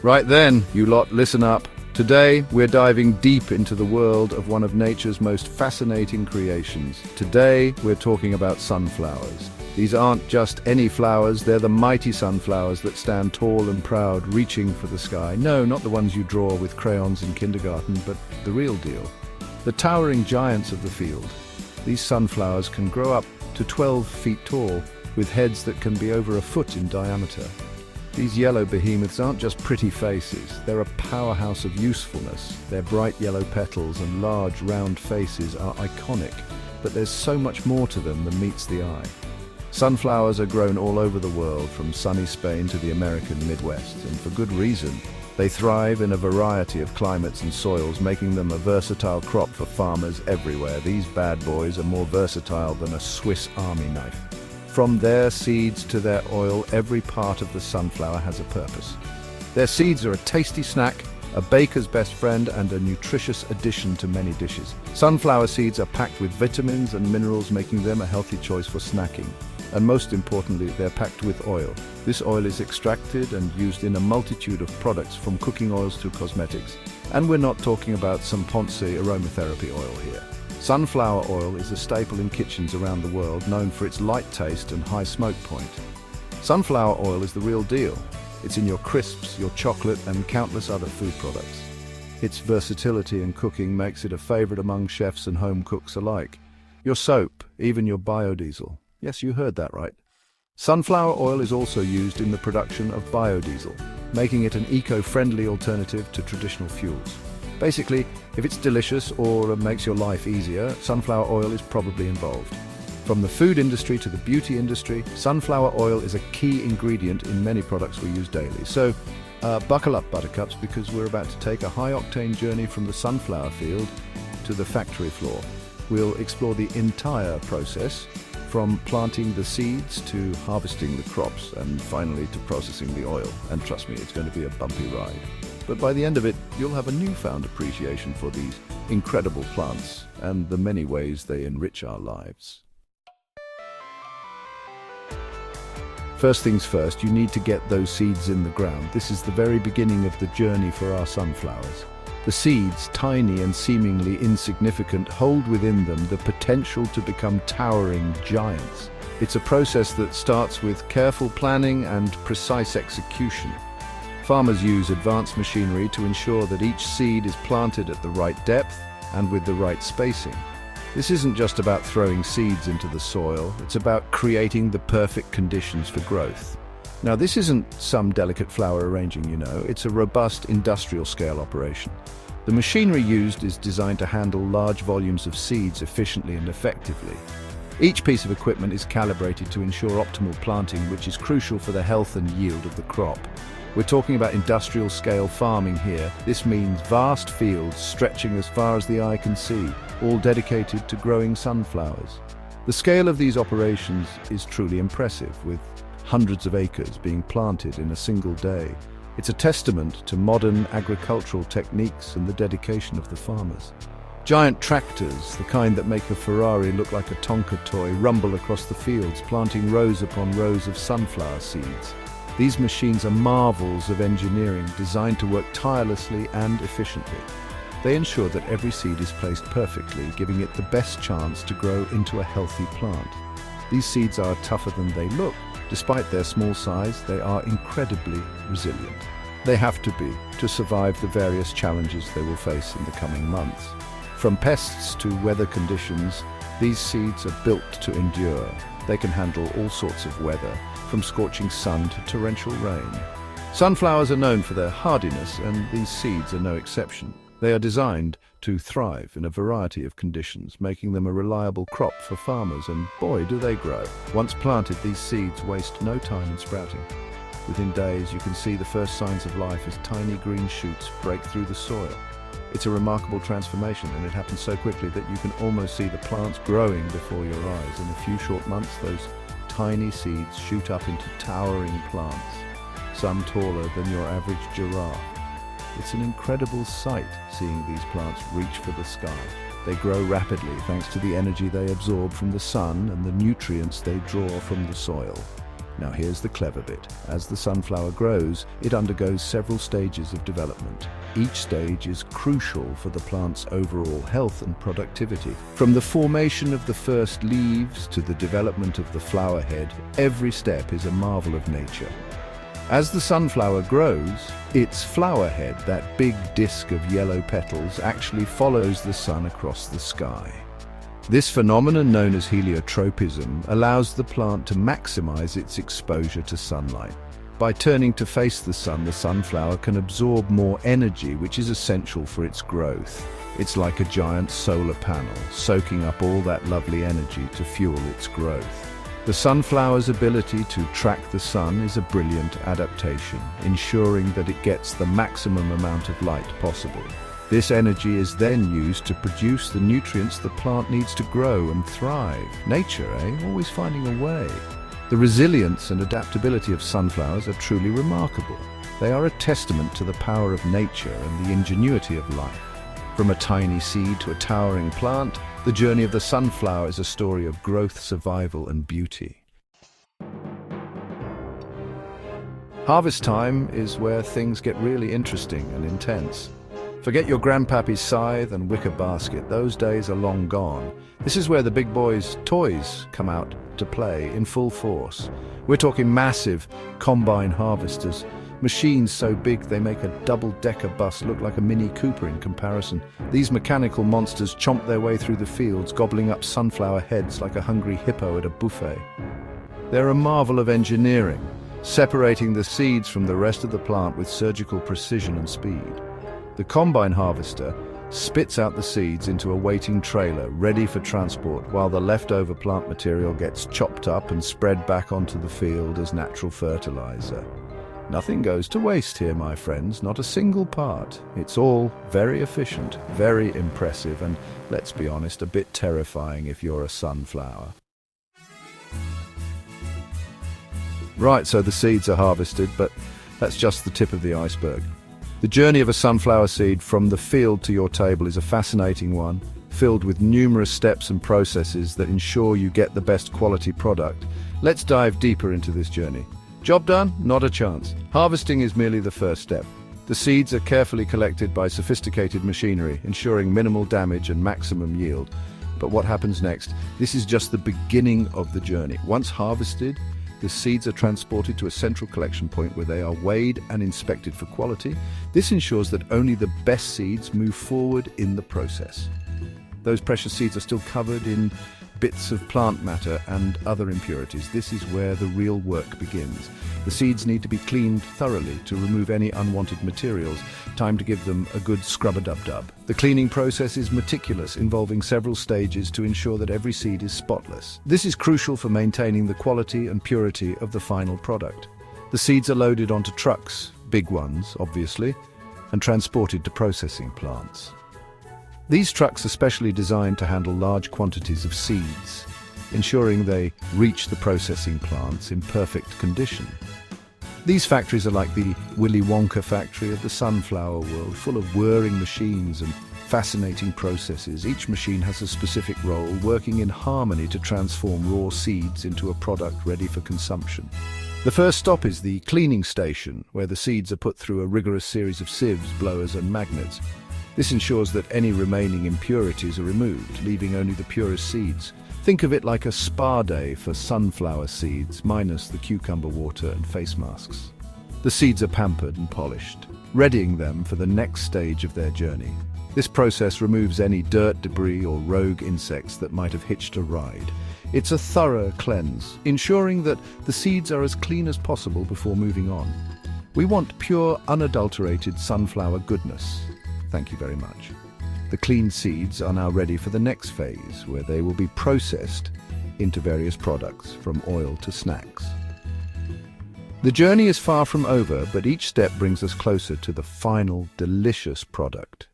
Right then, you lot, listen up. Today, we're diving deep into the world of one of nature's most fascinating creations. Today, we're talking about sunflowers. These aren't just any flowers, they're the mighty sunflowers that stand tall and proud, reaching for the sky. No, not the ones you draw with crayons in kindergarten, but the real deal. The towering giants of the field. These sunflowers can grow up to 12 feet tall, with heads that can be over a foot in diameter. These yellow behemoths aren't just pretty faces, they're a powerhouse of usefulness. Their bright yellow petals and large round faces are iconic, but there's so much more to them than meets the eye. Sunflowers are grown all over the world, from sunny Spain to the American Midwest, and for good reason. They thrive in a variety of climates and soils, making them a versatile crop for farmers everywhere. These bad boys are more versatile than a Swiss Army knife. From their seeds to their oil, every part of the sunflower has a purpose. Their seeds are a tasty snack, a baker's best friend, and a nutritious addition to many dishes. Sunflower seeds are packed with vitamins and minerals, making them a healthy choice for snacking. And most importantly, they're packed with oil. This oil is extracted and used in a multitude of products, from cooking oils to cosmetics. And we're not talking about some Ponce aromatherapy oil here. Sunflower oil is a staple in kitchens around the world, known for its light taste and high smoke point. Sunflower oil is the real deal. It's in your crisps, your chocolate, and countless other food products. Its versatility in cooking makes it a favorite among chefs and home cooks alike. Your soap, even your biodiesel. Yes, you heard that right. Sunflower oil is also used in the production of biodiesel, making it an eco-friendly alternative to traditional fuels. Basically, if it's delicious or makes your life easier, sunflower oil is probably involved. From the food industry to the beauty industry, sunflower oil is a key ingredient in many products we use daily. So, buckle up, buttercups, because we're about to take a high-octane journey from the sunflower field to the factory floor. We'll explore the entire process, from planting the seeds to harvesting the crops and finally to processing the oil. And trust me, it's going to be a bumpy ride. But by the end of it, you'll have a newfound appreciation for these incredible plants and the many ways they enrich our lives. First things first, you need to get those seeds in the ground. This is the very beginning of the journey for our sunflowers. The seeds, tiny and seemingly insignificant, hold within them the potential to become towering giants. It's a process that starts with careful planning and precise execution. Farmers use advanced machinery to ensure that each seed is planted at the right depth and with the right spacing. This isn't just about throwing seeds into the soil, it's about creating the perfect conditions for growth. Now, this isn't some delicate flower arranging, it's a robust industrial-scale operation. The machinery used is designed to handle large volumes of seeds efficiently and effectively. Each piece of equipment is calibrated to ensure optimal planting, which is crucial for the health and yield of the crop. We're talking about industrial-scale farming here. This means vast fields stretching as far as the eye can see, all dedicated to growing sunflowers. The scale of these operations is truly impressive, with hundreds of acres being planted in a single day. It's a testament to modern agricultural techniques and the dedication of the farmers. Giant tractors, the kind that make a Ferrari look like a Tonka toy, rumble across the fields, planting rows upon rows of sunflower seeds. These machines are marvels of engineering, designed to work tirelessly and efficiently. They ensure that every seed is placed perfectly, giving it the best chance to grow into a healthy plant. These seeds are tougher than they look. Despite their small size, they are incredibly resilient. They have to be, to survive the various challenges they will face in the coming months. From pests to weather conditions, these seeds are built to endure. They can handle all sorts of weather, from scorching sun to torrential rain. Sunflowers are known for their hardiness, and these seeds are no exception. They are designed to thrive in a variety of conditions, making them a reliable crop for farmers, and boy, do they grow. Once planted, these seeds waste no time in sprouting. Within days, you can see the first signs of life as tiny green shoots break through the soil. It's a remarkable transformation, and it happens so quickly that you can almost see the plants growing before your eyes. In a few short months, those tiny seeds shoot up into towering plants, some taller than your average giraffe. It's an incredible sight, seeing these plants reach for the sky. They grow rapidly thanks to the energy they absorb from the sun and the nutrients they draw from the soil. Now here's the clever bit. As the sunflower grows, it undergoes several stages of development. Each stage is crucial for the plant's overall health and productivity. From the formation of the first leaves to the development of the flower head, every step is a marvel of nature. As the sunflower grows, its flower head, that big disc of yellow petals, actually follows the sun across the sky. This phenomenon, known as heliotropism, allows the plant to maximize its exposure to sunlight. By turning to face the sun, the sunflower can absorb more energy, which is essential for its growth. It's like a giant solar panel, soaking up all that lovely energy to fuel its growth. The sunflower's ability to track the sun is a brilliant adaptation, ensuring that it gets the maximum amount of light possible. This energy is then used to produce the nutrients the plant needs to grow and thrive. Nature, always finding a way. The resilience and adaptability of sunflowers are truly remarkable. They are a testament to the power of nature and the ingenuity of life. From a tiny seed to a towering plant, the journey of the sunflower is a story of growth, survival, and beauty. Harvest time is where things get really interesting and intense. Forget your grandpappy's scythe and wicker basket. Those days are long gone. This is where the big boys' toys come out to play in full force. We're talking massive combine harvesters, machines so big they make a double-decker bus look like a Mini Cooper in comparison. These mechanical monsters chomp their way through the fields, gobbling up sunflower heads like a hungry hippo at a buffet. They're a marvel of engineering, separating the seeds from the rest of the plant with surgical precision and speed. The combine harvester spits out the seeds into a waiting trailer ready for transport, while the leftover plant material gets chopped up and spread back onto the field as natural fertilizer. Nothing goes to waste here, my friends, not a single part. It's all very efficient, very impressive, and, let's be honest, a bit terrifying if you're a sunflower. Right, so the seeds are harvested, but that's just the tip of the iceberg. The journey of a sunflower seed from the field to your table is a fascinating one, filled with numerous steps and processes that ensure you get the best quality product. Let's dive deeper into this journey. Job done? Not a chance. Harvesting is merely the first step. The seeds are carefully collected by sophisticated machinery, ensuring minimal damage and maximum yield. But what happens next? This is just the beginning of the journey. Once harvested, the seeds are transported to a central collection point where they are weighed and inspected for quality. This ensures that only the best seeds move forward in the process. Those precious seeds are still covered in bits of plant matter and other impurities. This is where the real work begins. The seeds need to be cleaned thoroughly to remove any unwanted materials. Time to give them a good scrub-a-dub-dub. The cleaning process is meticulous, involving several stages to ensure that every seed is spotless. This is crucial for maintaining the quality and purity of the final product. The seeds are loaded onto trucks, big ones, obviously, and transported to processing plants. These trucks are specially designed to handle large quantities of seeds, ensuring they reach the processing plants in perfect condition. These factories are like the Willy Wonka factory of the sunflower world, full of whirring machines and fascinating processes. Each machine has a specific role, working in harmony to transform raw seeds into a product ready for consumption. The first stop is the cleaning station, where the seeds are put through a rigorous series of sieves, blowers and magnets. This ensures that any remaining impurities are removed, leaving only the purest seeds. Think of it like a spa day for sunflower seeds, minus the cucumber water and face masks. The seeds are pampered and polished, readying them for the next stage of their journey. This process removes any dirt, debris or rogue insects that might have hitched a ride. It's a thorough cleanse, ensuring that the seeds are as clean as possible before moving on. We want pure, unadulterated sunflower goodness. Thank you very much. The cleaned seeds are now ready for the next phase, where they will be processed into various products, from oil to snacks. The journey is far from over, but each step brings us closer to the final, delicious product.